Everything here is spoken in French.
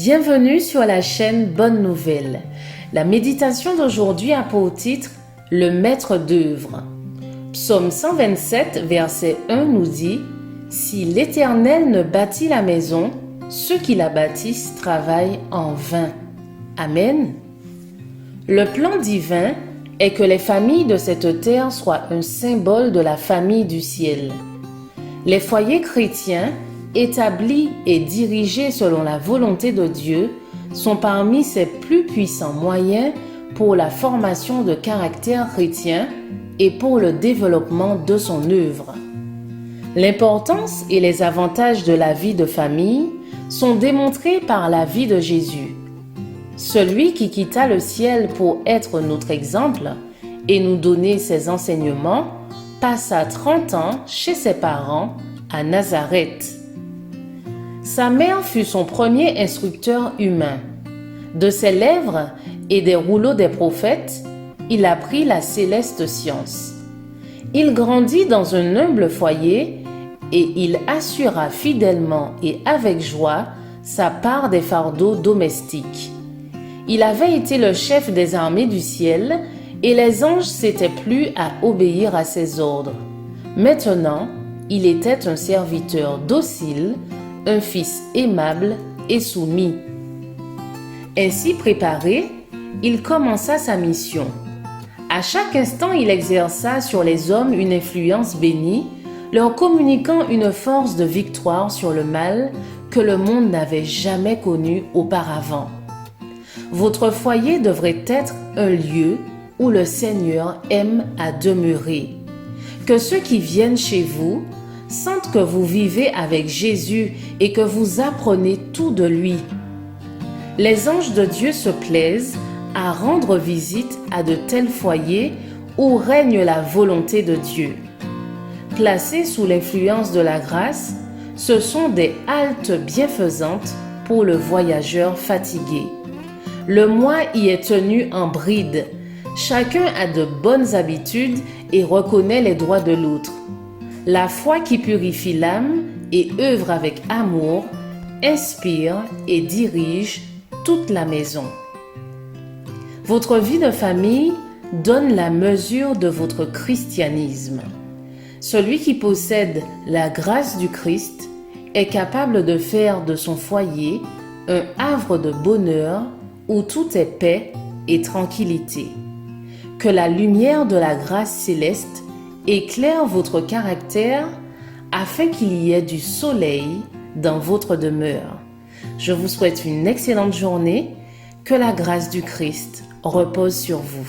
Bienvenue sur la chaîne Bonne Nouvelle. La méditation d'aujourd'hui a pour titre « Le maître d'œuvre ». Psaume 127, verset 1 nous dit « Si l'Éternel ne bâtit la maison, ceux qui la bâtissent travaillent en vain. » Amen. Le plan divin est que les familles de cette terre soient un symbole de la famille du ciel. Les foyers chrétiens, établis et dirigés selon la volonté de Dieu, sont parmi ses plus puissants moyens pour la formation de caractère chrétien et pour le développement de son œuvre. L'importance et les avantages de la vie de famille sont démontrés par la vie de Jésus. Celui qui quitta le ciel pour être notre exemple et nous donner ses enseignements passa 30 ans chez ses parents à Nazareth. Sa mère fut son premier instructeur humain. De ses lèvres et des rouleaux des prophètes, il apprit la céleste science. Il grandit dans un humble foyer et il assura fidèlement et avec joie sa part des fardeaux domestiques. Il avait été le chef des armées du ciel et les anges s'étaient plu à obéir à ses ordres. Maintenant, il était un serviteur docile, un fils aimable et soumis. Ainsi préparé, il commença sa mission. À chaque instant, il exerça sur les hommes une influence bénie, leur communiquant une force de victoire sur le mal que le monde n'avait jamais connu auparavant. Votre foyer devrait être un lieu où le Seigneur aime à demeurer. Que ceux qui viennent chez vous sentent que vous vivez avec Jésus et que vous apprenez tout de lui. Les anges de Dieu se plaisent à rendre visite à de tels foyers où règne la volonté de Dieu. Placés sous l'influence de la grâce, ce sont des haltes bienfaisantes pour le voyageur fatigué. Le moi y est tenu en bride. Chacun a de bonnes habitudes et reconnaît les droits de l'autre. La foi qui purifie l'âme et œuvre avec amour inspire et dirige toute la maison. Votre vie de famille donne la mesure de votre christianisme. Celui qui possède la grâce du Christ est capable de faire de son foyer un havre de bonheur où tout est paix et tranquillité. Que la lumière de la grâce céleste éclaire votre caractère afin qu'il y ait du soleil dans votre demeure. Je vous souhaite une excellente journée. Que la grâce du Christ repose sur vous.